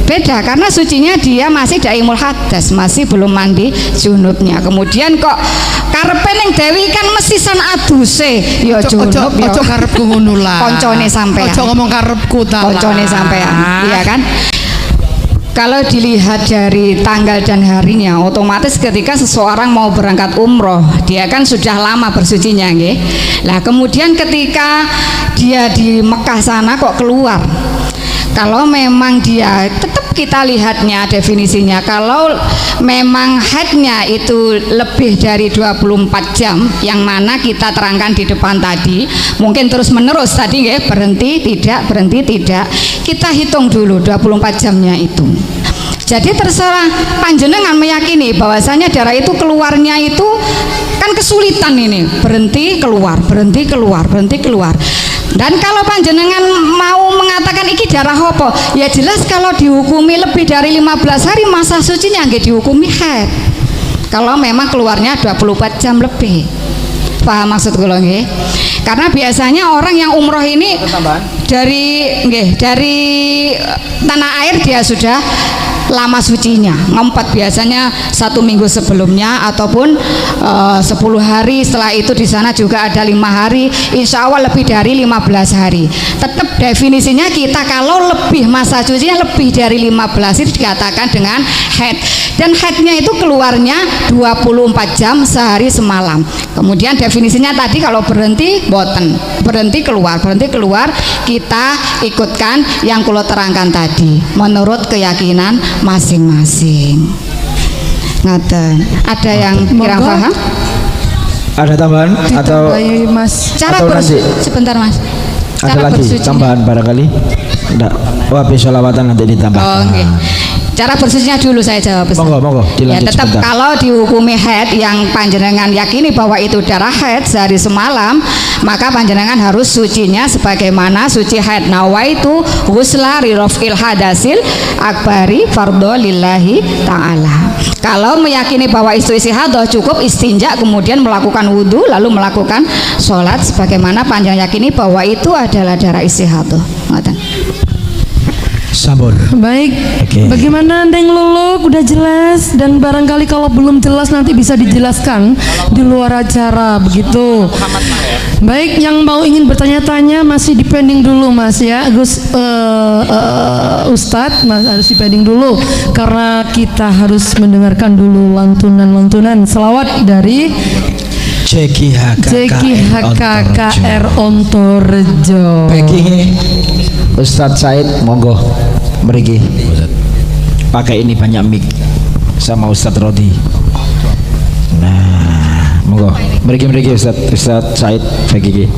Beda karena sucinya dia masih daimul hadas, masih belum mandi junubnya. Kemudian kok karepe ning Dewi kan mesti san aduse ya junub ya. Ojo karepku ngono lah. Koncone sampean. Ojo ngomong karepku ta. Koncone sampean. Iya kan? Kalau dilihat dari tanggal dan harinya, otomatis ketika seseorang mau berangkat umroh, dia kan sudah lama bersucinya, nggih. Lah kemudian ketika dia di Mekah sana kok keluar. Kalau memang dia tetap kita lihatnya definisinya, kalau memang haidnya itu lebih dari 24 jam yang mana kita terangkan di depan tadi, mungkin terus menerus tadi ya, berhenti tidak, kita hitung dulu 24 jamnya itu. Jadi terserah panjenengan meyakini bahwasanya darah itu keluarnya itu kan kesulitan ini, berhenti keluar. Dan kalau panjenengan mau mengatakan iki darah apa, ya jelas kalau dihukumi lebih dari 15 hari masa sucinya nggak dihukumi haid. Kalau memang keluarnya 24 jam lebih. Paham maksud kula nggih? Karena biasanya orang yang umroh ini dari tanah air dia sudah lama sucinya, ngempet biasanya 1 minggu sebelumnya ataupun 10 hari, setelah itu di sana juga ada 5 hari, insya Allah lebih dari 15 hari. Tetap definisinya kita kalau lebih masa sucinya lebih dari 15 itu dikatakan dengan haid, dan haidnya itu keluarnya 24 jam sehari semalam. Kemudian definisinya tadi kalau berhenti boten, berhenti keluar kita ikutkan yang kulo terangkan tadi menurut keyakinan masing-masing. Ngaten. Ada yang kurang paham? Ada tambahan atau Mas? Cara sebentar Mas. Ada lagi tambahan barangkali? Enggak. Wah, sholawatan nanti ditambah. Oh, okay. Cara bersucinya dulu saya jawab. Monggo, ya tetap sebentar. Kalau dihukumi haid yang panjenengan yakini bahwa itu darah haid sehari semalam, maka panjenengan harus sucinya sebagaimana suci haid. Nawaitu ghusla rirafil hadasil akbari fardhu lillahi ta'ala. Kalau meyakini bahwa itu istihadah, cukup istinja kemudian melakukan wudhu lalu melakukan sholat sebagaimana panjenengan yakini bahwa itu adalah darah istihadah. Sampun. Baik. Okay. Bagaimana Deng Luluk? Udah jelas, dan barangkali kalau belum jelas nanti bisa dijelaskan di luar acara begitu. Baik, yang mau ingin bertanya-tanya masih dipending dulu Mas ya. Ustadz Mas harus dipending dulu karena kita harus mendengarkan dulu lantunan selawat dari JKHKR Ontorjo. Ustadz Said, monggo mriki. Pakai ini banyak mic sama Ustadz Rodi. Nah, monggo mriki Ustadz Said begini.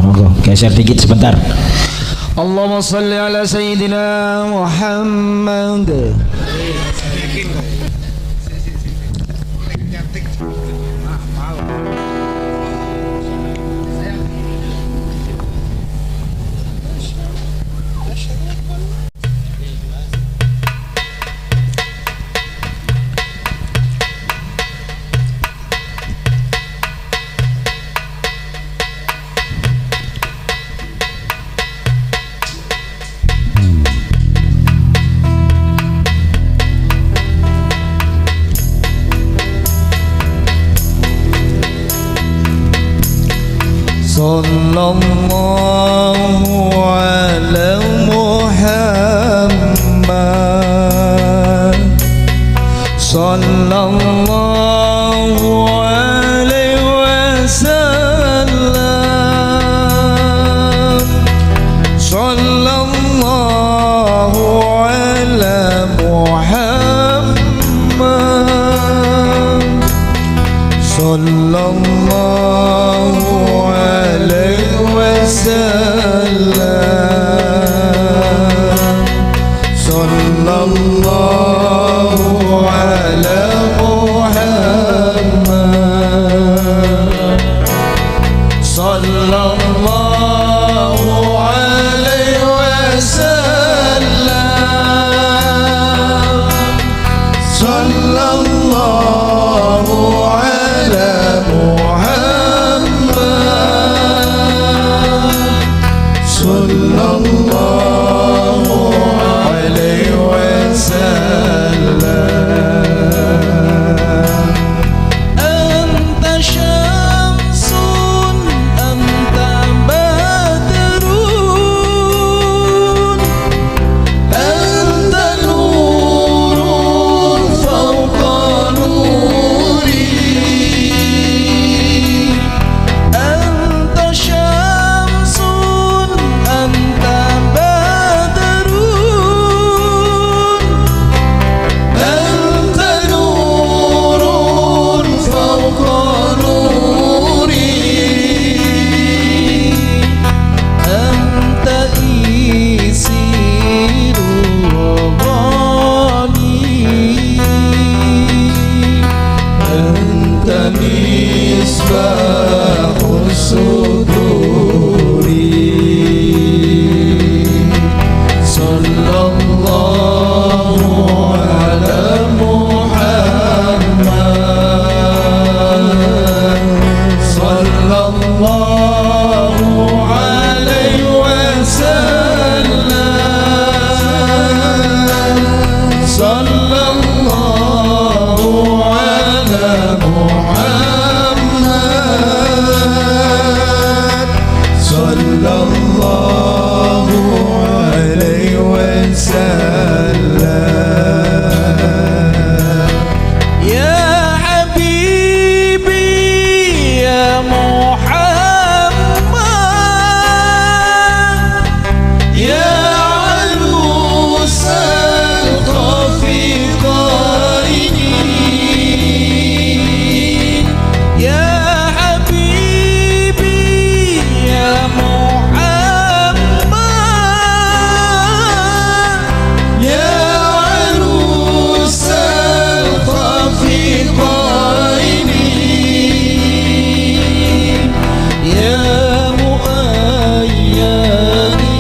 Monggo geser dikit sebentar. Allahumma shalli ala sayyidina Muhammad. Sallallahu ala Muhammad, sallallahu alaihi wasallam, sallallahu ala Muhammad, sallallahu sallallahu ala Muhammad, sallallahu alaihi wasallam, sallallahu ala Muhammad. وسلم يا حبيبي يا محمد يا عروس الخفيقين يا حبيبي يا محمد يا عروس الخفيقين يا مؤيد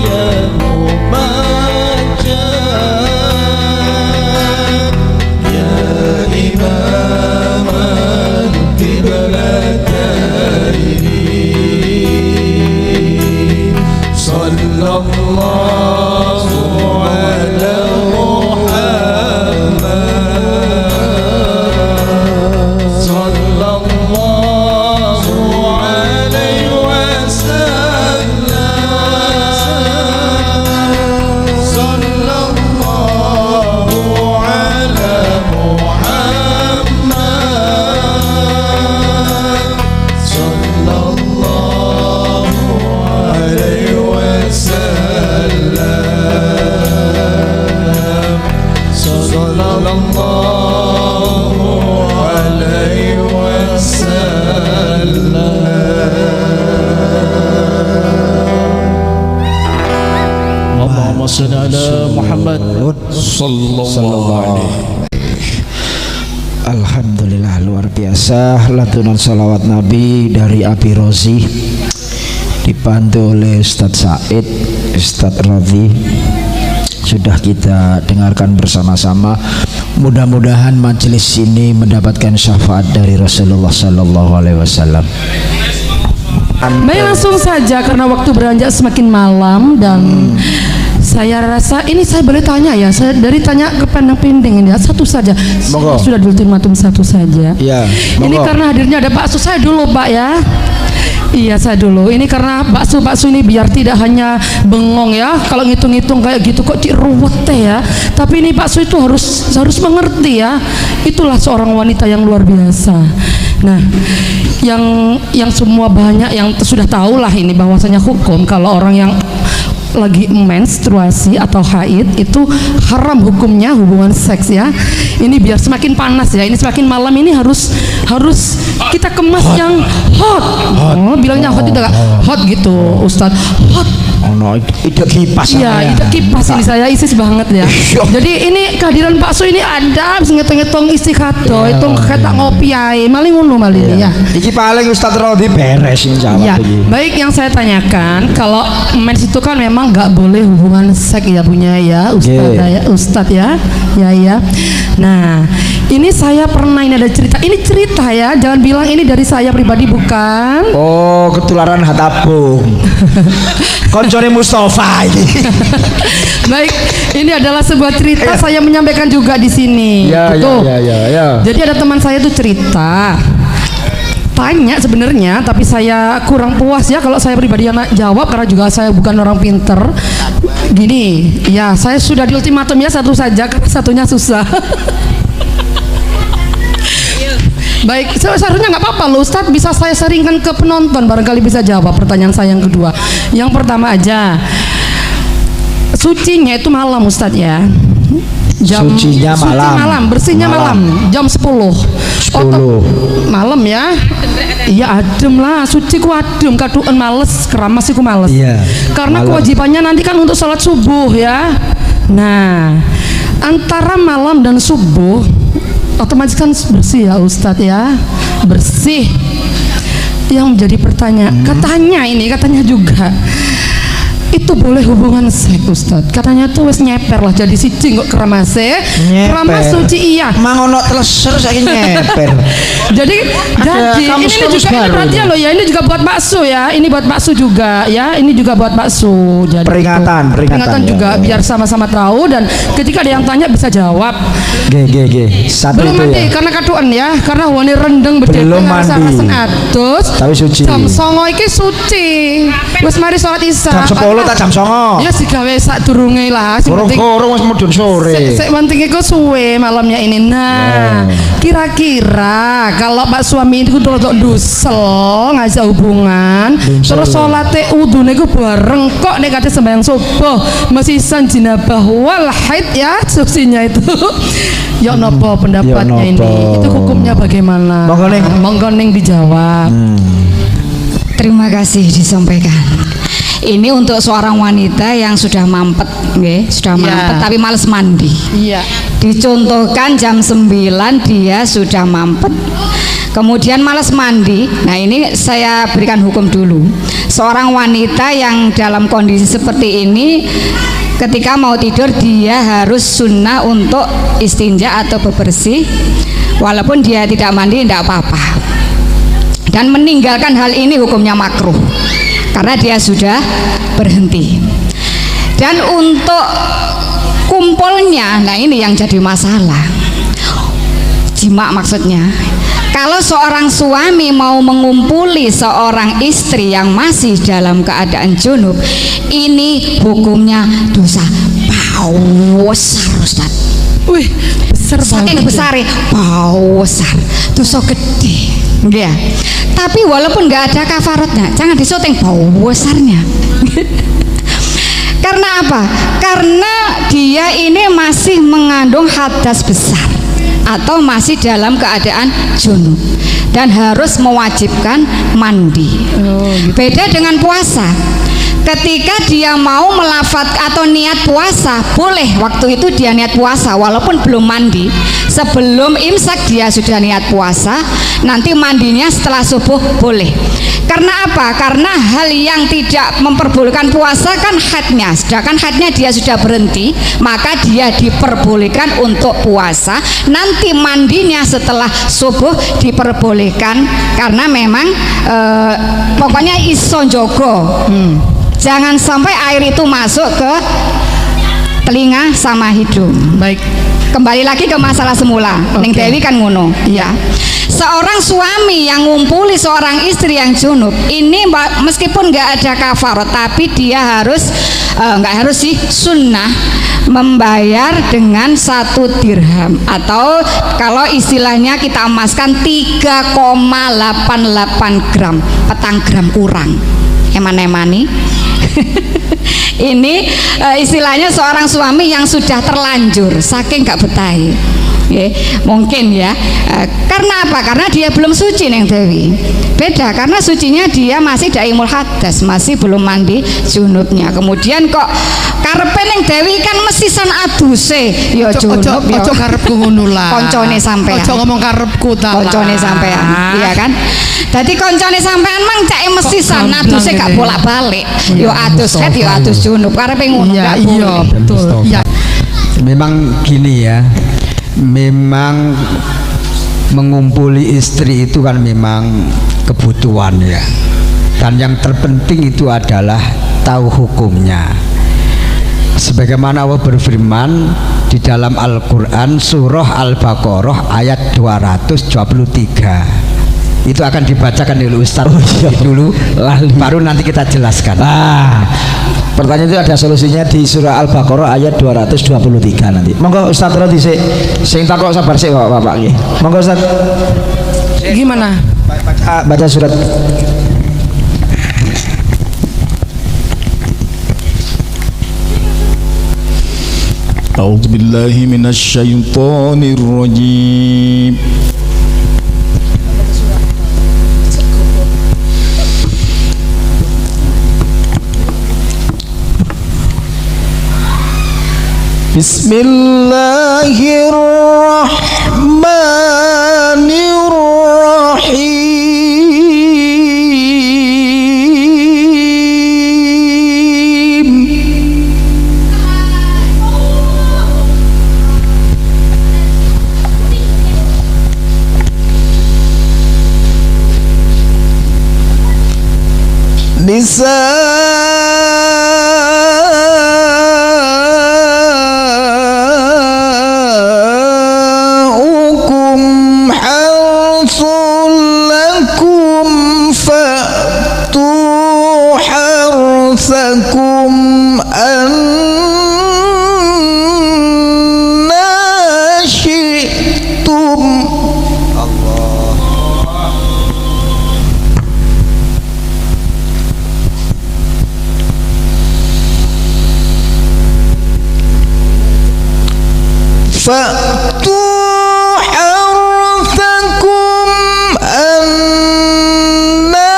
يا ممجد يا إمام القبلتين صلى الله على محمد صلى الله عليه وسلم صلى الله على محمد صلى الله عليه وسلم صلى الله عليه وسلم Allahumma shalli ala Muhammad sallallahu alaihi. Alhamdulillah, luar biasa lantunan salawat Nabi dari Abi Rozi dibantu oleh Ustadz Said, Ustadz Radhi. Sudah kita dengarkan bersama-sama. Mudah-mudahan majelis ini mendapatkan syafaat dari Rasulullah sallallahu alaihi wasallam. Baik, langsung saja karena waktu beranjak semakin malam dan saya rasa ini saya boleh tanya ya, saya dari tanya ke pandang pending ini ya, satu saja. Monggo. Sudah ultimatum satu saja. Ya, Ini monggo. karena hadirnya ada bakso, saya dulu Pak ya. Iya saya dulu. Ini karena bakso ini biar tidak hanya bengong ya. Kalau ngitung-ngitung kayak gitu kok cik ruwet teh ya. Tapi ini bakso itu harus mengerti ya. Itulah seorang wanita yang luar biasa. Nah, yang semua banyak yang sudah tahu lah ini bahwasanya hukum kalau orang yang lagi menstruasi atau haid itu haram hukumnya hubungan seks ya. Ini biar semakin panas ya. Ini semakin malam ini harus kita kemas yang hot. Oh, bilangnya hot itu enggak hot gitu, Ustadz. Hot. Oh no, itu kipas. Iya, itu kipas ini saya isis banget ya. Jadi ini kehadiran Pak Su ini ada bisa ngitung-ngitung isi kado, itu kata ngopi ae, maling ngono malih ya. Iki paling Ustadz Rodhi beres jawab Ya, iki. baik yang saya tanyakan, kalau mens itu kan memang nggak boleh hubungan seks ya punya ya Ustadz ya, Ustadz ya, ya. Nah, ini saya pernah ini ada cerita, ini cerita ya, jangan bilang ini dari saya pribadi bukan. Oh, ketularan hatabung. Koncone Mustafa ini. Baik, ini adalah sebuah cerita saya menyampaikan juga di sini. Ya, Gitu. ya. Jadi ada teman saya tuh cerita. Tanya sebenarnya, tapi saya kurang puas ya kalau saya pribadi yang jawab karena juga saya bukan orang pinter. Gini, ya saya sudah di ultimatum ya satu saja karena satunya susah. Baik, seharusnya nggak apa-apa loh Ustadz, bisa saya sharingkan ke penonton barangkali bisa jawab pertanyaan saya yang kedua. Yang pertama aja, sucinya itu malam Ustadz ya. Sucinya malam. Bersihnya malam jam 10 malam ya. Iya adem lah, suci ku adem, kaduan males, keramas ku males. Iya, Karena malam. kewajibannya nanti kan untuk sholat subuh ya. Nah, antara malam dan subuh otomatis kan bersih ya Ustadz ya, bersih. Yang menjadi pertanyaan, katanya juga itu boleh hubungan seks Ustadz. Katanya tuh wes nyeper lah jadi siji kok keramase. Keramas suci iya. Mangono teleser saiki nyeper. Jadi ini juga ini perhatian loh ya, ini juga buat bakso ya, ini buat bakso juga ya, ini juga buat bakso. Jadi Peringatan ya. juga biar sama-sama tahu dan ketika ada yang tanya bisa jawab. Satu Belum itu mandi ya. karena kaduan ya, karena wani rendeng Belum mandi. atus. Tapi suci. Jam 09.00 iki suci. Wis mari sholat isya. Jam 10 tak jam 09.00. Ya digawe sadurunge lah. Sing penting Gorong-gorong wis mudhun sore. Sik penting iku suwe malamnya ini. Nah, kira-kira kalau Pak suami itu rodok dusel ngajak hubungan, terus salate udune iku bareng kok nek kate sembahyang subuh mesisan jinabah wal haid ya suksinya itu. Ya napa pendapatnya Ya ini? napa? Itu hukumnya bagaimana? Monggo, Ning. Monggo Ning dijawab. Terima kasih disampaikan. Ini untuk seorang wanita yang sudah mampet, nggih, sudah Ya. mampet tapi males mandi. Iya. Dicontohkan jam 9 dia sudah mampet, kemudian males mandi. Nah ini saya berikan hukum dulu. Seorang wanita yang dalam kondisi seperti ini, ketika mau tidur dia harus sunnah untuk istinja atau bebersih, walaupun dia tidak mandi tidak apa-apa. Dan meninggalkan hal ini hukumnya makruh karena dia sudah berhenti. Dan untuk kumpulnya, nah ini yang jadi masalah. Jima maksudnya. Kalau seorang suami mau mengumpuli seorang istri yang masih dalam keadaan junub, ini hukumnya dosa besar, Ustaz. Wih, besar Saking banget. besar besar, dosa gede. Ya. Tapi walaupun nggak ada kafaratnya, jangan disyuting bau besarnya. Karena apa? Karena dia ini masih mengandung hadas besar atau masih dalam keadaan junub dan harus mewajibkan mandi. Beda dengan puasa. Ketika dia mau melafat atau niat puasa, boleh waktu itu dia niat puasa walaupun belum mandi. Sebelum imsak dia sudah niat puasa, nanti mandinya setelah subuh boleh. Karena apa? Karena hal yang tidak memperbolehkan puasa kan haidnya. Sedangkan haidnya dia sudah berhenti, maka dia diperbolehkan untuk puasa. Nanti mandinya setelah subuh diperbolehkan karena memang pokoknya iso njogo. Jangan sampai air itu masuk ke telinga sama hidung. Baik. Kembali lagi ke masalah semula. Ning Dewi kan ngono. Iya. Seorang suami yang ngumpuli seorang istri yang junub, ini meskipun nggak ada kafarat, tapi dia harus nggak harus sih sunnah membayar dengan 1 dirham atau kalau istilahnya kita emaskan 3,88 gram, petang gram kurang. Eman-emani. Ini istilahnya seorang suami yang sudah terlanjur saking gak betah. Mungkin ya. Karena apa? Karena dia belum suci Neng Dewi. Beda karena sucinya dia masih daimul hadas, masih belum mandi junubnya. Kemudian kok karepe Neng Dewi kan mesisan aduse ya junub ya. Ojo karepku ngono lah. Koncone sampean. Ojo ngomong karepku ta. Koncone sampean. Iya kan? Dadi koncone sampean mang cake mesisan aduse gak bolak-balik. Yo adus head yo adus junub. Karepe ngono Iya, gak iya, boleh. betul. Iya. Memang gini ya, memang mengumpuli istri itu kan memang kebutuhan ya, dan yang terpenting itu adalah tahu hukumnya. Sebagaimana Allah berfirman di dalam Al-Quran surah Al-Baqarah ayat 223. Itu akan dibacakan oleh Ustaz dulu, baru nanti kita jelaskan. Pertanyaan itu ada solusinya di surah Al-Baqarah ayat 223 nanti. Monggo Ustaz Rodi sing takok sabar sik kok Bapak nggih. Monggo Ustaz. Gimana? Baca surat. أعوذ بالله من الشيطان الرجيم بسم الله الرحمن الرحيم نساؤكم حرث لكم فأتوا حرثكم فأتوا حرثكم أنا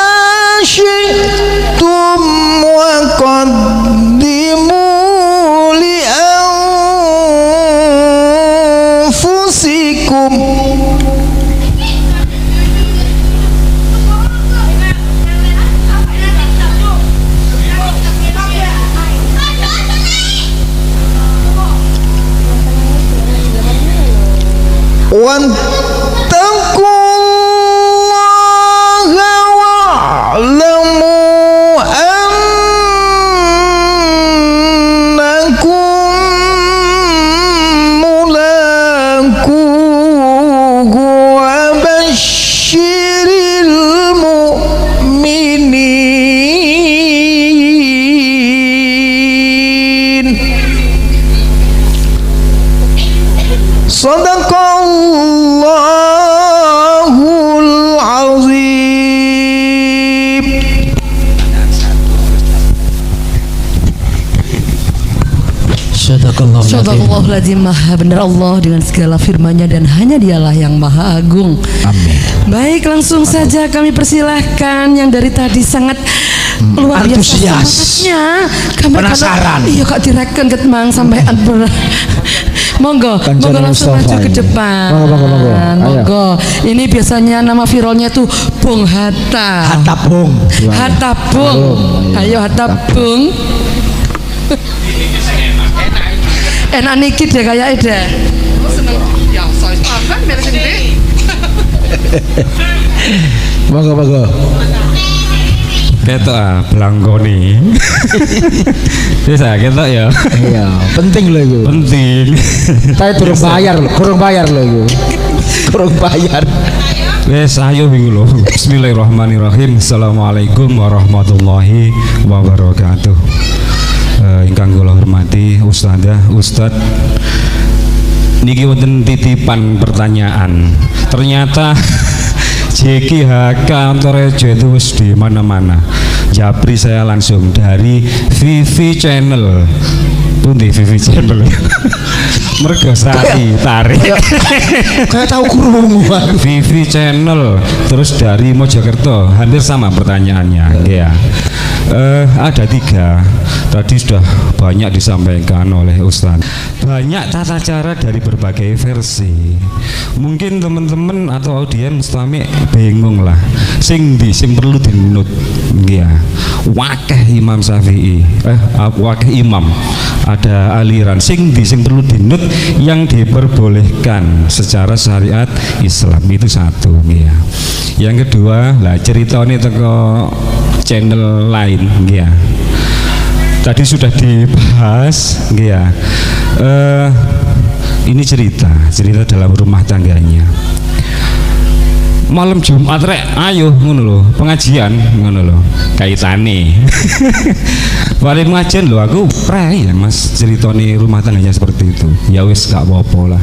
شئتم وقدموا لأنفسكم واتقوا الله واعلموا أنكم ملاقوه وبشر المؤمنين Sadaqallahul azim. Sadaqallahul maha benar Allah dengan segala firman-Nya dan hanya Dialah yang maha agung. Amin. Baik, langsung saja kami persilahkan yang dari tadi sangat luar biasa antusias. semangatnya. Kami Penasaran. Iya kak direken ketmang sampai Monggo, Kancane langsung Mustafa maju ke ini. depan. Monggo. Ayo. Monggo. Ini biasanya nama viralnya tuh Bung Hatta. Hatta Bung. Hatta Bung. Ayo Hatta Bung. Enak nikit ya kayak Eda. Monggo. Ketok belanggoni. Bisa ketok ya. Iya, penting loh itu. Penting. Saya kurang bayar loh itu. Kurang bayar. Wes ayo bingung loh. Bismillahirrahmanirrahim. Assalamualaikum warahmatullahi wabarakatuh. Ingkang kula hormati Ustadzah, Ustadz. Niki wonten titipan pertanyaan. Ternyata JKHK Antarejo itu wis di mana-mana. Japri saya langsung dari Vivi Channel. Pundi Vivi Channel. Mergo sari tarik. Kayak tahu kurung. Vivi Channel, terus dari Mojokerto, hampir sama pertanyaannya. Ya. Ada 3. Tadi sudah banyak disampaikan oleh Ustaz. Banyak tata cara dari berbagai versi. Mungkin teman-teman atau audien mustami bingung lah. Sing perlu dinut. Ya. Wakeh Imam Syafi'i. Wakeh imam. Ada aliran sing perlu dinut yang diperbolehkan secara syariat Islam itu satu. Ya. Yang kedua, lah cerita ini teko channel lain, ya. Tadi sudah dibahas, ya. Ini cerita dalam rumah tangganya. Malam Jumat rek, ayo ngono lho, pengajian ngono lho, kaitane. Paling pengajian lho, aku prei ya Mas, ceritane rumah tangganya seperti itu. Ya wis gak apa-apa lah.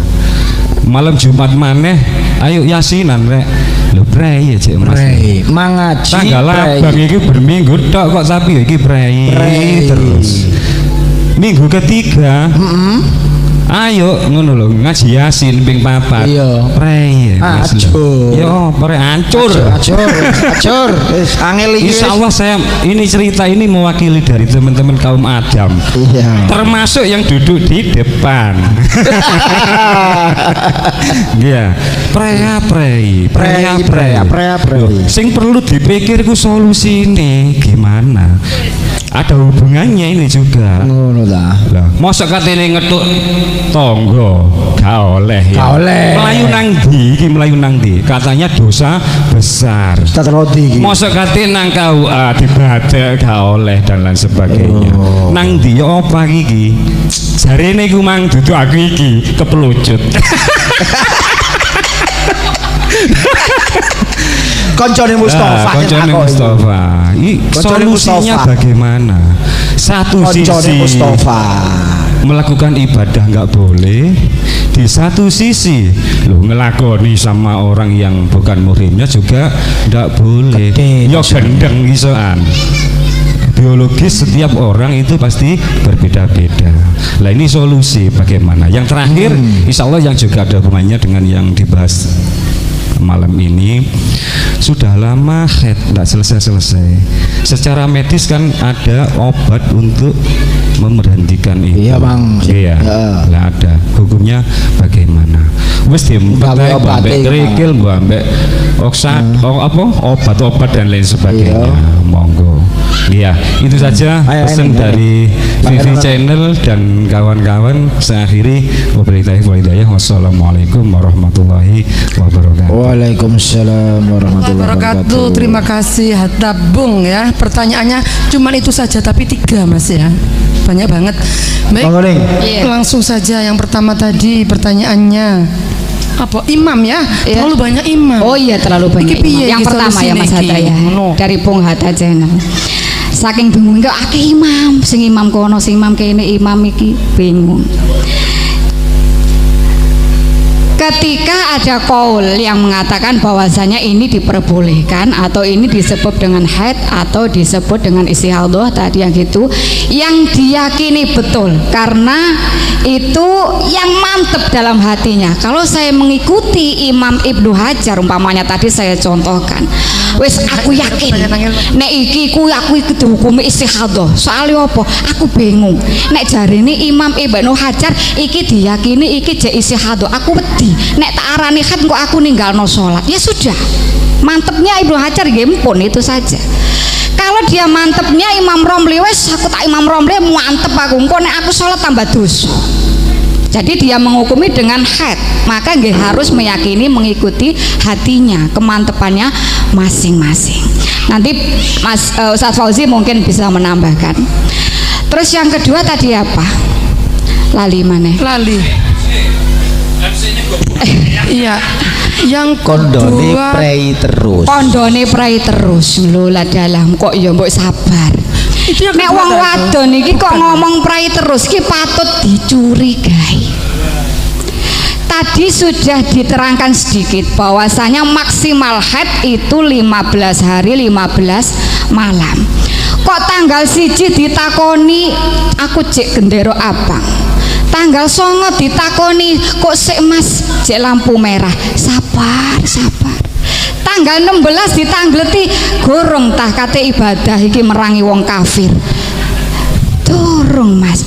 Malam Jumat maneh, ayo yasinan rek. Lho prei ya Cek Mas. Prei, mangaji. Tanggal abang iki berminggu tok kok tapi iki prei terus. Minggu ketiga. Ayo ngono lho ngaji Yasin ping 4. Iya. Prei. Acur. Yo, prei hancur. Acur. Wis angel iki. Insyaallah saya ini cerita ini mewakili dari teman-teman kaum Adam. Iya. Termasuk yang duduk di depan. Iya. Prei. Sing perlu dipikir ku solusine gimana? Ada hubungannya ini juga. Ngono ta. Lah, mosok katene ngetuk tonggo gak oleh ya. Gak oleh. Melayu nang ndi? Katanya dosa besar. Ustaz Rodi iki. Mosok katene nang KUA dibadek gak oleh dan lain sebagainya. Nang ndi ya apa iki? Jarene iku mang dudu aku iki kepelucut. Koncone Mustafa. Koncone Mustafa. Solusinya bagaimana? Satu sisi Mustafa melakukan ibadah nggak boleh, di satu sisi lo ngelakoni sama orang yang bukan muhrimnya juga nggak boleh. Yo gendeng isoan. biologis setiap orang itu pasti berbeda-beda. Nah ini solusi bagaimana? Yang terakhir, insya Allah yang juga ada hubungannya dengan yang dibahas malam ini, sudah lama haid tidak selesai-selesai. Secara medis kan ada obat untuk memberhentikan itu. Iya bang. Iya. Lah ada. Hukumnya bagaimana? Wes obat kerikil, ambek obat-obat dan lain sebagainya. Monggo. Iya, itu saja pesan dari Vivi Channel dan kawan-kawan. Saya akhiri wabillahi hidayah. Wassalamualaikum warahmatullahi wabarakatuh. Waalaikumsalam warahmatullahi wabarakatuh. Terima kasih Hatta Bung ya. Pertanyaannya cuma itu saja tapi 3 Mas ya. Banyak banget. Baik. Langsung saja yang pertama tadi pertanyaannya. Apa imam ya? Terlalu banyak imam. Oh iya terlalu banyak imam. Yang pertama ya Mas Hatta ya. Dari Bung Hatta Channel. Saking bingung kok akeh imam, sing imam kono, sing imam kene, imam iki bingung. Ketika ada qaul yang mengatakan bahwasanya ini diperbolehkan atau ini disebut dengan haid atau disebut dengan istihadhah tadi yang gitu, yang diyakini betul karena itu yang mantep dalam hatinya. Kalau saya mengikuti Imam Ibnu Hajar umpamanya tadi saya contohkan, wes aku yakin nek iki aku dihukumi istihadhah. Soalnya apa? Aku bingung. Nek jarine Imam Ibnu Hajar iki diyakini iki jek istihadhah. Aku wedi. Nek tak arani haid kok aku ninggalno salat. Ya sudah. Mantepnya Ibnu Hajar nggih pun itu saja. Kalau dia mantepnya Imam Romli, wes aku tak Imam Romli mantep aku. Engko nek aku salat tambah dosa. Jadi dia menghukumi dengan haid, maka nggih harus meyakini mengikuti hatinya, kemantepannya masing-masing. Nanti Mas Ustadz Fauzi mungkin bisa menambahkan. Terus yang kedua tadi apa? Lali mana? Lali. Iya. Yang Kondone kedua prei terus. Kondone prei terus. Lho lah dalam kok ya mbok sabar. itu yang Nek wong wadon iki kok ngomong prei terus ki patut dicurigai. Tadi sudah diterangkan sedikit bahwasanya maksimal haid itu 15 hari 15 malam. Kok tanggal 1 ditakoni aku cek gendero abang. Tanggal 9 ditakoni kok sik Mas cek lampu merah. Sabar, sabar. Tanggal 16 ditangleti gorong tah kate ibadah iki merangi wong kafir. Durung Mas.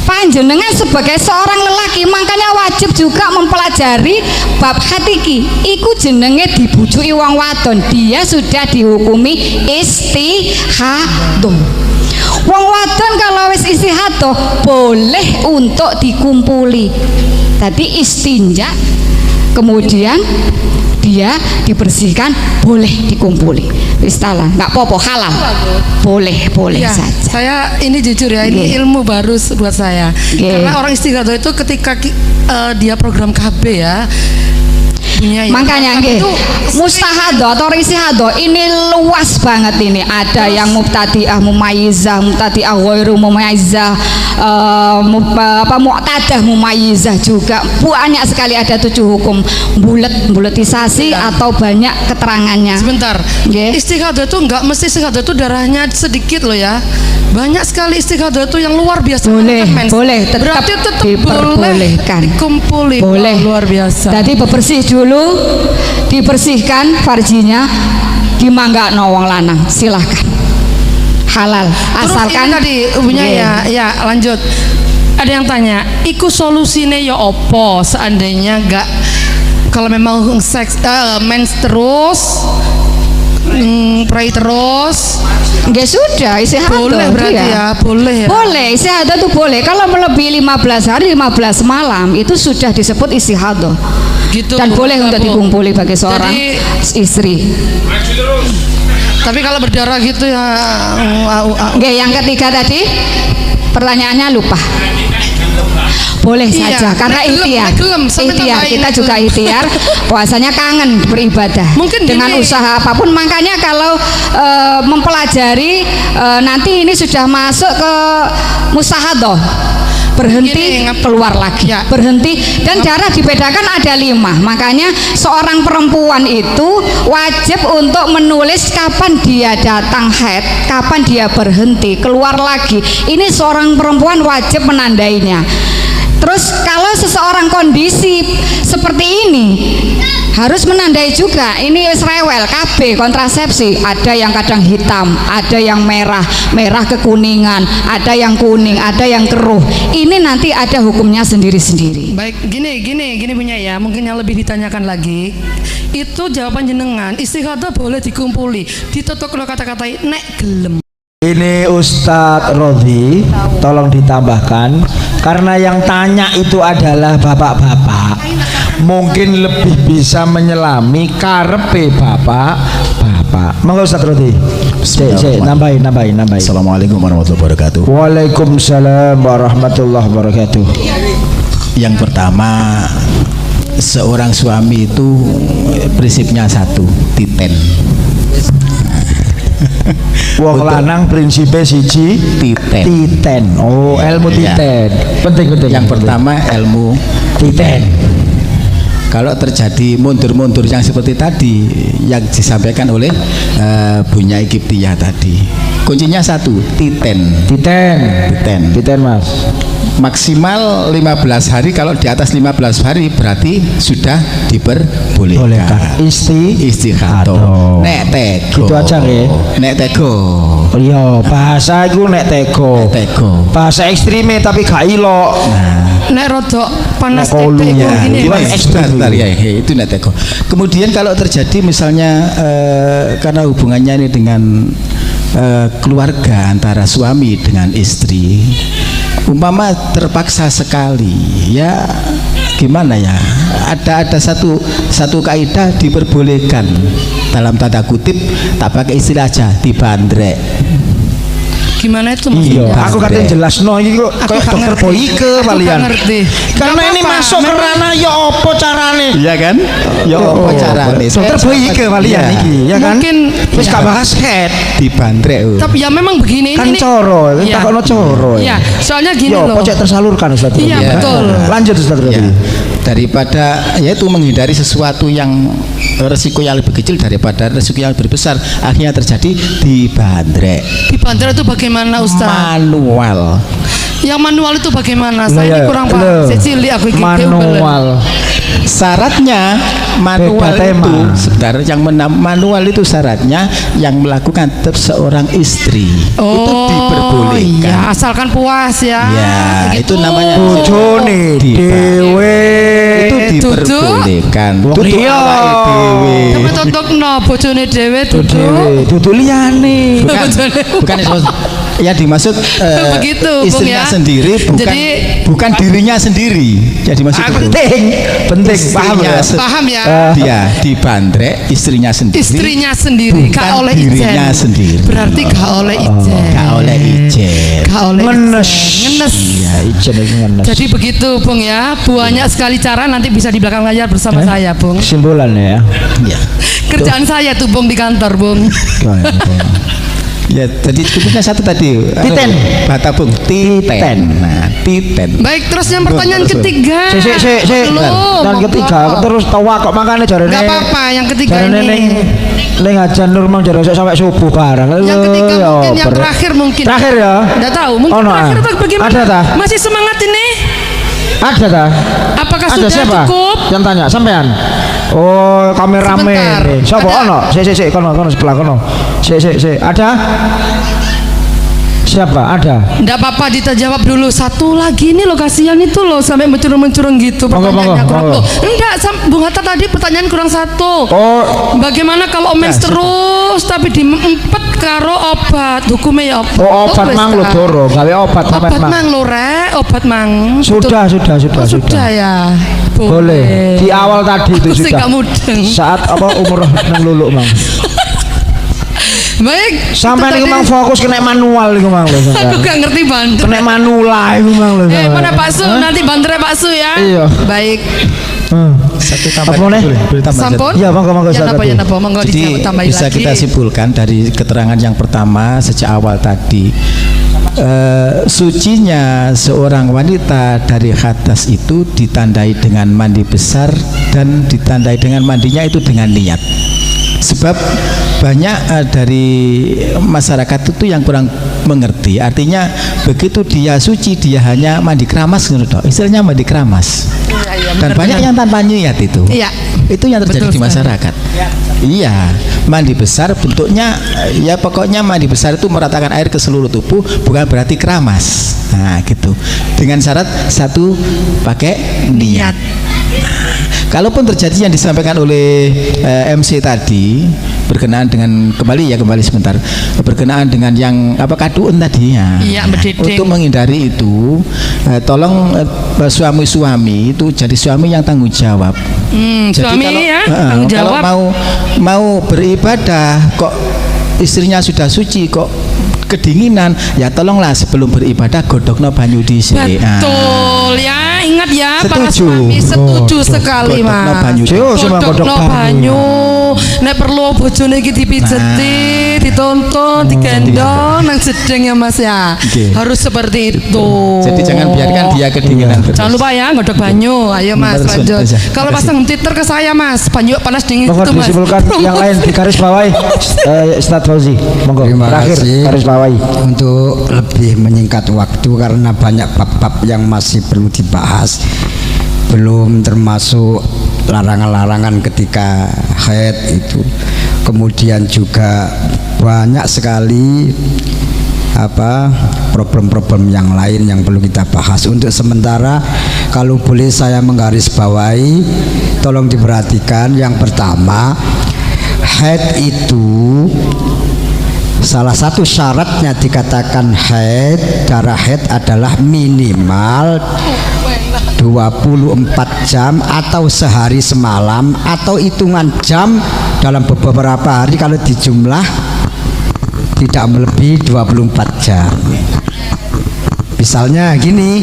Panjenengan sebagai seorang lelaki makanya wajib juga mempelajari bab hatiki. Iku jenenge dibujuki wong wadon, dia sudah dihukumi istihadhah. Wong wadon kalau wis istihadhah boleh untuk dikumpuli. Tadi istinja, kemudian dia dibersihkan, boleh dikumpuli. Istilah nggak apa-apa, halal, boleh ya, saja. Saya ini jujur ya, ini ilmu baru buat saya. Karena orang istihadhah itu ketika dia program KB ya. Ya, makanya nggih mustahadhah atau istihadhah ini luas banget ini. Ada yang mubtadi'ah mumayyizah, mubtadi'ah ghairu mumayyizah, mu'tadah mumayyizah juga. Banyak sekali, ada 7 hukum. Buletisasi atau banyak keterangannya. Sebentar. Nggih. Istihadhah itu enggak mesti istihadhah itu darahnya sedikit loh ya. Banyak sekali istihadhah itu yang luar biasa. Boleh tetap berarti tetap diperbolehkan. Dikumpulin. Boleh. Luar biasa. Jadi bebersih dulu, dibersihkan farjinya, dimanggakno wong lanang, silahkan, halal. Terus Asalkan ini tadi punya ya lanjut. Ada yang tanya, iku solusine ya opo seandainya enggak, kalau memang seks mens terus pray terus nggak sudah istihadhah boleh berarti ya, boleh ya. Boleh, istihadhah itu boleh. Kalau melebihi 15 hari 15 malam itu sudah disebut istihadhah. Gitu. Dan boleh untuk dikumpuli bagi seorang istri. Tapi kalau berdarah gitu ya. Oke, yang ketiga tadi pertanyaannya lupa. Boleh saja karena ikhtiar. Kita juga ikhtiar. Puasanya kangen beribadah. Mungkin dengan gini, usaha apapun. Makanya kalau mempelajari nanti ini sudah masuk ke mustahadhah. berhenti, Gini, keluar lagi, Ya. berhenti. Dan darah dibedakan ada 5. Makanya seorang perempuan itu wajib untuk menulis kapan dia datang haid, kapan dia berhenti, keluar lagi. Ini seorang perempuan wajib menandainya. Terus kalau seseorang kondisi seperti ini harus menandai juga. Ini wis rewel KB kontrasepsi. Ada yang kadang hitam, ada yang merah, merah kekuningan, ada yang kuning, ada yang keruh. Ini nanti ada hukumnya sendiri-sendiri. Baik, gini punya ya. Mungkin yang lebih ditanyakan lagi. Itu jawaban jenengan. Istighatsah boleh dikumpuli. Ditutuk lo kata-kata nek gelem. Ini Ustadz Rodhi, tolong ditambahkan karena yang tanya itu adalah bapak-bapak, mungkin lebih bisa menyelami karepe bapak-bapak. Monggo Ustadz Rodhi. Nambahin. Assalamualaikum warahmatullahi wabarakatuh. Waalaikumsalam warahmatullahi wabarakatuh. Yang pertama, seorang suami itu prinsipnya satu, titen. Wong lanang prinsipnya siji titen. Oh, ilmu Iya. titen. Penting. Yang pertama ilmu titen. Kalau terjadi mundur-mundur yang seperti tadi yang disampaikan oleh Bu Nyai Kiptiyah tadi, kuncinya satu, titen. Titen Mas. Maksimal 15 hari. Kalau di atas 15 hari berarti sudah diperbolehkan. Istighatsah. Nek tego. Gitu aja nggih. Nek tego. Iya, bahasa iku nek tego. Bahasa ekstreme tapi gak ilok. Nek rodok panas Nek kolu, tetek ya. gini. Gimana? Mas. Sebentar ya, itu nek tego. Kemudian kalau terjadi misalnya karena hubungannya ini dengan keluarga antara suami dengan istri, umpama terpaksa sekali, ya gimana ya? Ada satu kaidah diperbolehkan, dalam tanda kutip, tak pakai istilah aja, dibandrek. Gimana itu Iya, maksudnya? aku katanya jelas no iki kok Aku kayak gak dokter ngerti. Boyke Aku kalian. gak ngerti. Karena Gak ini apa-apa, masuk ke memang- ranah ya apa carane? Iya kan? Ya apa carane? Dokter Boyke kalian Iya. iki, ya kan? Mungkin Wis ya. gak bahas head. Dibandrek. Tapi ya memang begini Kan coro, Iya. takokno coro. Iya, soalnya gini Yo, loh. pojok tersalurkan Ustaz. Iya, Rodhi. betul. Lanjut Ustaz Rodhi. Ya, daripada yaitu menghindari sesuatu yang resiko yang lebih kecil daripada resiko yang lebih besar, akhirnya terjadi dibandrek Di bandara itu bagaimana Ustaz? manual. Yang manual itu bagaimana? Saya Lah, ini ya, kurang paham. lah. Saya cilik aku iki Manual. Syaratnya manual Beda tema. itu sebentar, yang manual itu syaratnya yang melakukan tetap seorang istri itu Oh, diperbolehkan. iya, asalkan puas ya. Ya, itu namanya Bojone dhewe. itu Duduk. diperbolehkan. Wong Duduk iya. awake dhewe. Temen totokno bojone dhewe duduk. Dhewe, dudu liyane. Bukan ya dimaksud Begitu, Bung, istrinya ya. sendiri, bukan dirinya sendiri. Jadi maksud itu Penting, paham ya? Paham ya? Dia dibandrek istrinya sendiri. Istrinya sendiri, bukan gak oleh dirinya ijen. sendiri. Berarti gak oleh ijen. Gak oleh ijen. Gak oleh Ngenes. ijen. Ngenes. Ya, ijen itu ngenes. Jadi begitu Bung ya, banyak sekali cara, nanti bisa di belakang layar bersama saya Bung. Kesimpulan ya. Ya. Kerjaan saya tuh Bung di kantor Bung. Ya, tadi cukupnya satu tadi. Titen. Bata Bung. Titen. Nah, titen. Baik, terus yang pertanyaan Terus. ketiga. Sik. Belum, Dan ketiga monggo. terus tawa kok makane jarene. Gak apa-apa, yang ketiga jarene ini. ning ajan nur mang jare sampai subuh barang. Yang ketiga Ya, mungkin, yang ber- terakhir mungkin. Terakhir ya. Nggak tahu, mungkin Ono, terakhir ah. atau bagaimana? Ada tak? Masih semangat ini? Ada tak? Apakah Ada sudah siapa? cukup? Yang tanya sampean. Oh, kameramen. Sebentar. Siapa Ada. ono? Sik kono sebelah kono. Sik. Ada? Siapa? Ada. Nggak apa-apa, Dita jawab dulu. Satu lagi nih, lo kasihan itu loh, sampai mencurung-mencurung gitu pertanyaannya. Monggo, Kurang monggo. loh. Enggak, Bung Hatta tadi pertanyaan kurang satu. Oh, Bagaimana kalau mens terus tapi diempet karo obat? Hukumnya ya obat. oh obat wes mang lo ta? doro, gawe obat Obat mang. mang lo rek, obat mang. Sudah. Oh, sudah ya. Boleh. Di awal tadi itu Aku sih sudah. nggak mudeng. Saat apa umur nang luluk mang. Baik. Sampai itu niku tadi. mang fokus kena manual niku mang lho. Aku gak ngerti bantu. Kena manula iku mang lho. Mana Pak Su? Nanti bantunya Pak Su ya. Iya. Baik. Satu Apa nih? boleh tambah satu. Sampun? Iya, monggo Ya Ustaz. napa ya napa monggo Jadi ditambahin bisa lagi. kita simpulkan dari keterangan yang pertama sejak awal tadi, sucinya seorang wanita dari hadas itu ditandai dengan mandi besar dan ditandai dengan mandinya itu dengan niat. Sebab banyak dari masyarakat itu yang kurang mengerti. Artinya begitu dia suci dia hanya mandi keramas, istilahnya mandi keramas. Dan banyak yang tanpa niat itu. Iya. Itu yang terjadi Betul di masyarakat. Iya, mandi besar bentuknya ya pokoknya mandi besar itu meratakan air ke seluruh tubuh, bukan berarti keramas. Nah, gitu. Dengan syarat satu pakai niat. Kalaupun terjadi yang disampaikan oleh MC tadi berkenaan dengan kembali sebentar berkenaan dengan yang kaduun tadi ya. Iya, berdedeng. Untuk menghindari itu tolong suami-suami itu jadi suami yang tanggung jawab. Jadi Suami kalau, ya tanggung jawab. kalau mau beribadah kok istrinya sudah suci kok kedinginan, ya tolonglah sebelum beribadah godokno banyu dhisik. Betul ya, ingat ya para Setuju. suami, setuju sekali Godokno Mas. banyu. Godokno banyu. Nek perlu bojone iki dipijeti, ditonton, digendong nang jedeng ya Mas ya. Oke. Harus seperti itu. Jadi jangan biarkan dia kedinginan terus. Jangan lupa ya godok banyu. Ayo Mas Terus, lanjut. terus, Kalau terus. pasang titer ke saya Mas, banyu panas dingin Mohon itu Mas. disimpulkan yang lain di garis bawahi. Ustadz Fauzi, monggo. Terima Terakhir kasih. garis bawahi. Untuk lebih menyingkat waktu karena banyak bab-bab yang masih perlu dibahas, belum termasuk larangan-larangan ketika haid itu. Kemudian juga banyak sekali problem-problem yang lain yang perlu kita bahas. Untuk sementara kalau boleh saya menggarisbawahi, tolong diperhatikan. Yang pertama, haid itu salah satu syaratnya dikatakan haid, darah haid adalah minimal 24 jam atau sehari semalam atau hitungan jam dalam beberapa hari kalau dijumlah tidak melebihi 24 jam. Misalnya gini,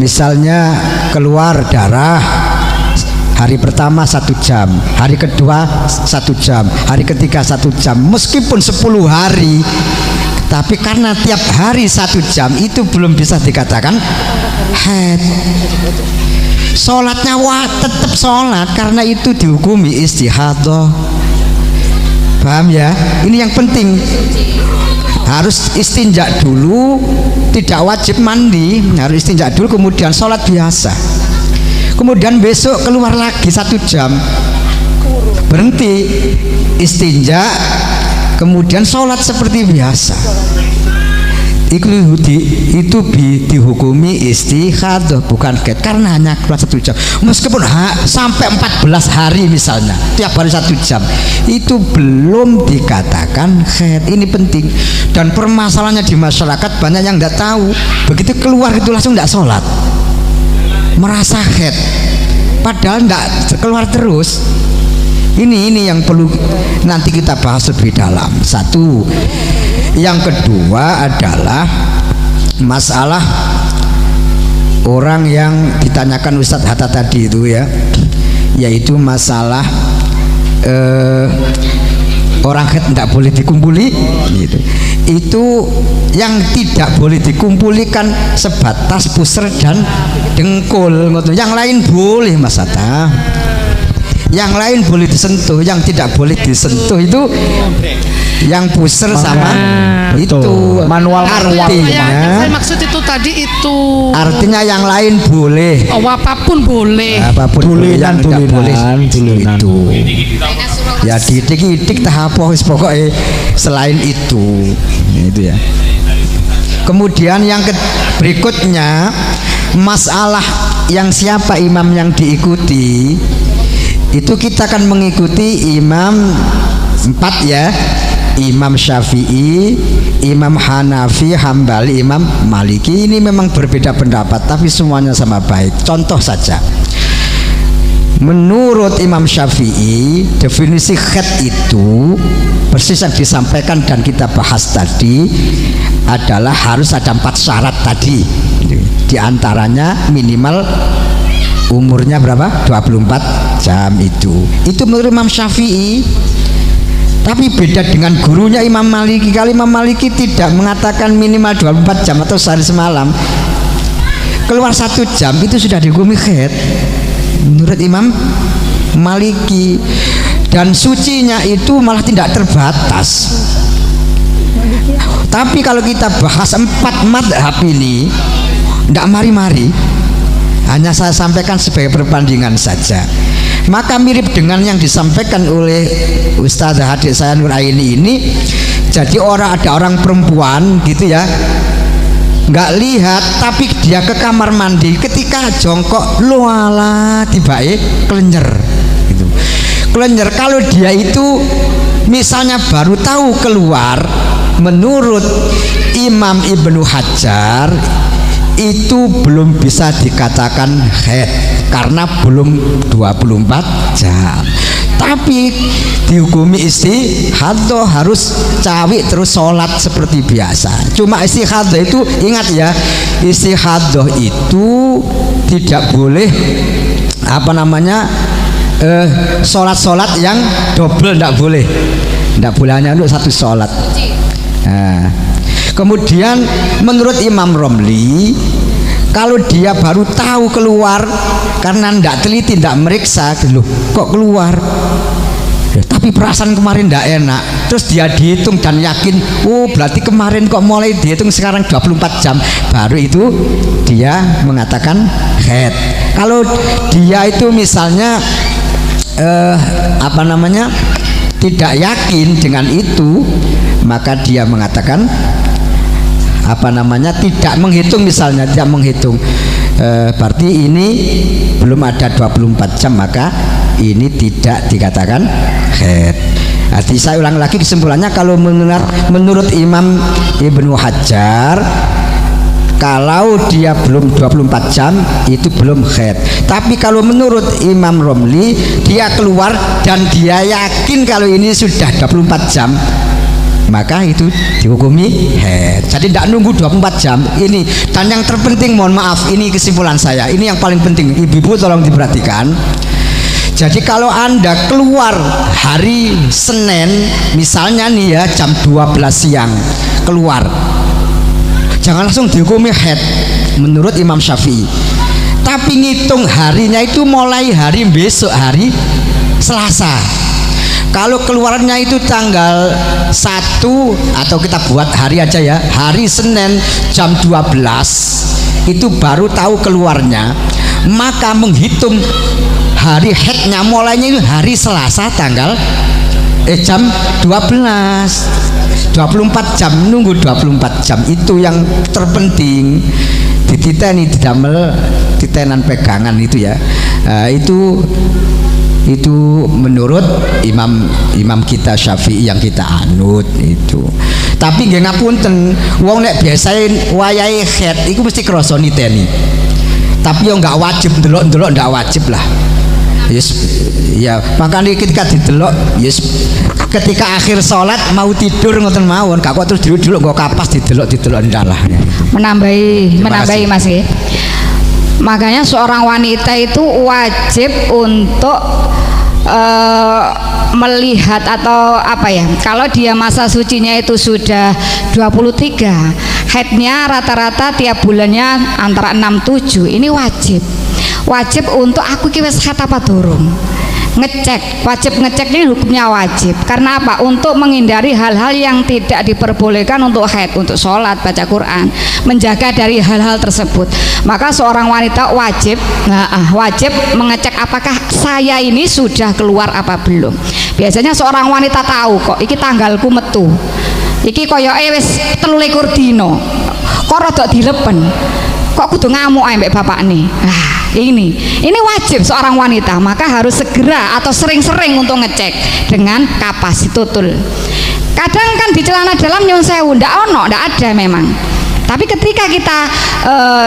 misalnya keluar darah hari pertama 1 jam, hari kedua 1 jam, hari ketiga 1 jam, meskipun 10 hari, tapi karena tiap hari 1 jam itu belum bisa dikatakan haid. Sholatnya tetap sholat karena itu dihukumi istihadah. Paham ya? Ini yang penting. Harus istinja dulu, tidak wajib mandi, harus istinja dulu kemudian sholat biasa. Kemudian besok keluar lagi 1 jam, berhenti istinja, kemudian sholat seperti biasa. Itu dihukumi istihadah, bukan haid, karena hanya keluar 1 jam. Meskipun sampai 14 hari misalnya, tiap hari 1 jam, itu belum dikatakan haid. Ini penting. Dan permasalahannya di masyarakat banyak yang tidak tahu. Begitu keluar itu langsung tidak sholat, merasa haid, padahal tidak keluar terus. Ini yang perlu nanti kita bahas lebih dalam. Satu. Yang kedua adalah masalah orang yang ditanyakan Ustadz Hatta tadi itu ya, yaitu masalah orang haid tidak boleh dikumpuli gitu. Itu yang tidak boleh dikumpuli kan sebatas pusar dan dengkul. Yang lain boleh Mas Hatta, yang lain boleh disentuh, yang tidak boleh disentuh itu yang pusar sama itu manual. Saya maksud itu tadi itu. Artinya yang lain boleh. Oh, apapun boleh. Apapun boleh, yang tidak boleh tulinan. itu. Ya didik-didik tahap pokoknya selain itu. Itu ya. Kemudian yang berikutnya masalah yang siapa imam yang diikuti. Itu kita akan mengikuti imam 4 ya. Imam Syafi'i, Imam Hanafi, Hambali, Imam Maliki. Ini memang berbeda pendapat tapi semuanya sama baik. Contoh saja, menurut Imam Syafi'i definisi haid itu persis yang disampaikan dan kita bahas tadi adalah harus ada 4 syarat tadi. Di antaranya minimal umurnya berapa? 24 jam itu. Itu menurut Imam Syafi'i. Tapi beda dengan gurunya Imam Maliki. Kalau Imam Maliki tidak mengatakan minimal 24 jam atau sehari semalam, keluar 1 jam itu sudah dihukumi haid menurut Imam Maliki. Dan sucinya itu malah tidak terbatas. Tapi kalau kita bahas 4 madhab ini tidak mari-mari, hanya saya sampaikan sebagai perbandingan saja. Maka mirip dengan yang disampaikan oleh Ustazah adik saya Nur Aini ini. Jadi ada orang perempuan gitu ya, nggak lihat tapi dia ke kamar mandi, ketika jongkok luala tiba kelenjer gitu. Kelenjer, kalau dia itu misalnya baru tahu keluar, menurut Imam Ibnu Hajar itu belum bisa dikatakan haid karena belum 24 jam. Tapi dihukumi istihadhah, harus cawi terus sholat seperti biasa. Cuma istihadhah itu, ingat ya, istihadhah itu tidak boleh sholat-sholat yang double, tidak boleh hanya untuk 1 sholat. Nah, kemudian menurut Imam Romli, kalau dia baru tahu keluar karena tidak teliti, tidak meriksa, loh kok keluar ya, tapi perasaan kemarin tidak enak, terus dia dihitung dan yakin, oh berarti kemarin kok mulai dihitung sekarang 24 jam, baru itu dia mengatakan haid. Kalau dia itu misalnya tidak yakin dengan itu, maka dia mengatakan tidak menghitung, misalnya tidak menghitung, berarti ini belum ada 24 jam, maka ini tidak dikatakan haid. Jadi saya ulang lagi kesimpulannya, kalau menurut Imam Ibnu Hajar, kalau dia belum 24 jam itu belum haid. Tapi kalau menurut Imam Romli, dia keluar dan dia yakin kalau ini sudah 24 jam, maka itu dihukumi haid. Jadi tidak nunggu 24 jam ini. Dan yang terpenting, mohon maaf, ini kesimpulan saya, ini yang paling penting, ibu-ibu tolong diperhatikan. Jadi kalau Anda keluar hari Senin misalnya nih ya, jam 12 siang keluar, jangan langsung dihukumi haid menurut Imam Syafi'i. Tapi ngitung harinya itu mulai hari besok, hari Selasa. Kalau keluarnya itu tanggal 1, atau kita buat hari aja ya, hari Senin jam 12 itu baru tahu keluarnya, maka menghitung hari haidnya mulainya itu hari Selasa tanggal jam 12, 24 jam, nunggu 24 jam. Itu yang terpenting, dititeni, didamel titenan pegangan itu ya. Itu menurut imam kita Syafi'i yang kita anut itu. Tapi nggih ngapunten, wong nek biasain wayahe haid iku mesti krasa niteni. Tapi yo enggak wajib ndelok-ndelok, ndak wajib lah. Yes, ya makanya ketika didelok, yes, ketika akhir sholat mau tidur ngoten mawon, gak kok terus dulu kok kapas didelok ndalah. Menambahi Mas ya. Makanya seorang wanita itu wajib untuk melihat atau kalau dia masa sucinya itu sudah 23, haidnya rata-rata tiap bulannya antara 6-7, ini wajib untuk aku wis haid apa durung, ngecek, wajib ngeceknya, hukumnya wajib. Karena apa? Untuk menghindari hal-hal yang tidak diperbolehkan untuk haid, untuk sholat, baca Quran, menjaga dari hal-hal tersebut. Maka seorang wanita wajib mengecek apakah saya ini sudah keluar apa belum. Biasanya seorang wanita tahu kok, iki tanggalku metu, iki koyoke wis 23 dina, kok rada dilepen, kok kudu ngamuk ae mbek bapak nih. Ini wajib seorang wanita, maka harus segera atau sering-sering untuk ngecek dengan kapas tutul. Kadang kan di celana dalam nyun sewu ndak ada memang. Tapi ketika kita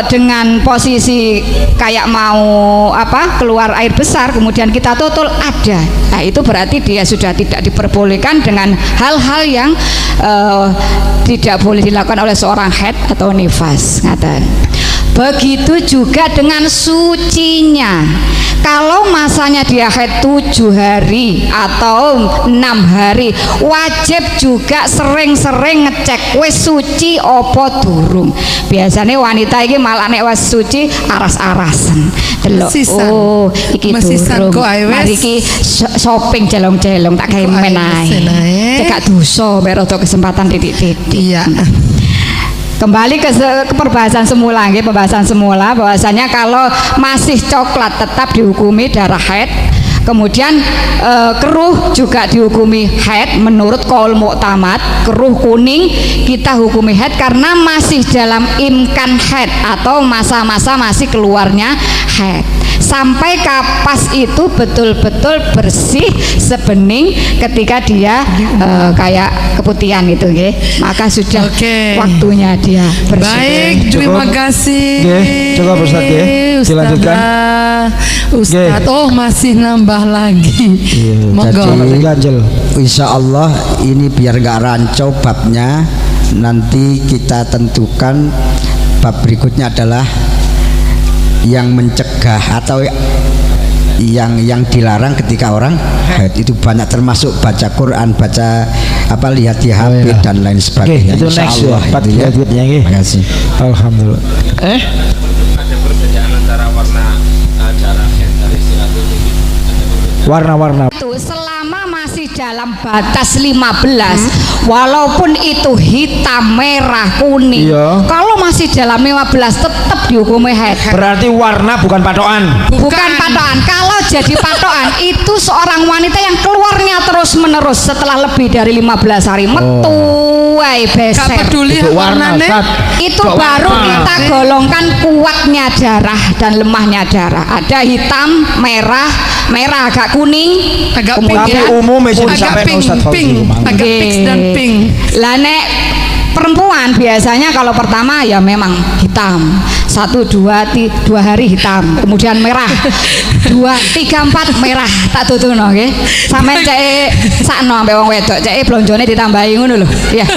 dengan posisi kayak mau keluar air besar, kemudian kita tutul ada, nah itu berarti dia sudah tidak diperbolehkan dengan hal-hal yang tidak boleh dilakukan oleh seorang haid atau nifas. Begitu juga dengan sucinya. Kalau masanya dia haid 7 hari atau 6 hari, wajib juga sering-sering ngecek wis suci opo durung. Biasanya wanita ini malah nek wis suci aras-arasan. Delok, Mesisan. oh iki Mesisan durung. kok ae wis. Mari iki shopping jelong-jelong tak gawe Kok ae men mesin ae. ae. Cekak dosa mek rada kesempatan titik-titik. Iya. Kembali ke perbahasan semula, nggih, pembahasan semula bahwasanya kalau masih coklat tetap dihukumi darah haid. Kemudian keruh juga dihukumi haid menurut qaul mu'tamad. Keruh kuning kita hukumi haid karena masih dalam imkan haid atau masa-masa masih keluarnya haid. Sampai kapas itu betul-betul bersih sebening ketika dia kayak keputihan gitu, nggih. Maka sudah Oke. waktunya dia bersih. Baik, terima kasih. Nggih, cukup Ustaz, nggih. Dilanjutkan. Ustaz, oh masih nambah lagi. Monggo. Jadi ganjel. insya Allah ini biar nggak rancau babnya, nanti kita tentukan bab berikutnya adalah yang mencegah atau yang dilarang ketika orang haid. Itu banyak, termasuk baca Quran, baca apa, lihat di HP iya. dan lain Oke, sebagainya. itu Insya next Allah ya, part itu ya. berikutnya, nggih. Terima kasih. Alhamdulillah. Ada perbedaan antara warna darah haid dan istirahat itu. Warna-warna. Itu selama masih dalam batas 15, walaupun itu hitam, merah, kuning, Iya. kalau masih dalam 15 tetap dihukumi haid. Berarti warna bukan patokan. Bukan patokan. Kalau jadi patokan itu seorang wanita yang keluarnya terus menerus setelah lebih dari 15 hari metu wae Gak beser. peduli Itu warna, warnane. Ustaz. Itu Kok baru warna? kita golongkan kuatnya darah dan lemahnya darah. Ada hitam, merah, merah agak kuning, Agak kemudian Tapi umum ya, agak sampai pink, Ustaz Fauzi. pink, agak pink dan pink. Lah nek perempuan biasanya kalau pertama ya memang hitam, 1, 2 hari hitam, kemudian merah, 2, 3, 4 merah, tak tutuno nggih. Sampeyan cek sakno ambek wong wedok, cek blonjone ditambahi ngono lho. Iya.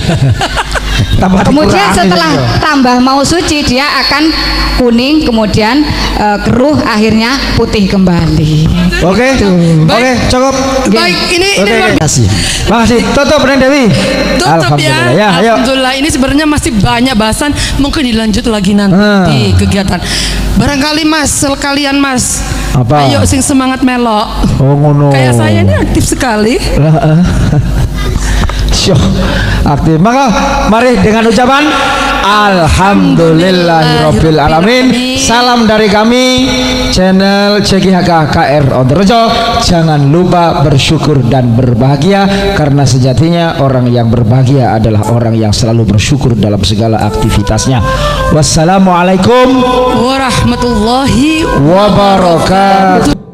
Kemudian setelah tambah mau suci dia akan kuning, kemudian keruh, akhirnya putih kembali. Oke, oke, cukup. Baik, ini Oke, luar oke. Kasih. Makasih. Tutup Neng Dewi. Tutup ya. Ya, ayo. Alhamdulillah, ini sebenarnya masih banyak bahasan, mungkin dilanjut lagi nanti di kegiatan. Barangkali Mas, sekalian Mas. Apa? Ayo sing semangat melok. Oh ngono. Kayak saya ini aktif sekali. Syuh, aktif. Maka mari dengan ucapan Alhamdulillahirabbil alamin. Salam dari kami channel CGHK KR Onderjo. Jangan lupa bersyukur dan berbahagia, karena sejatinya orang yang berbahagia adalah orang yang selalu bersyukur dalam segala aktivitasnya. Wassalamualaikum Warahmatullahi wabarakatuh.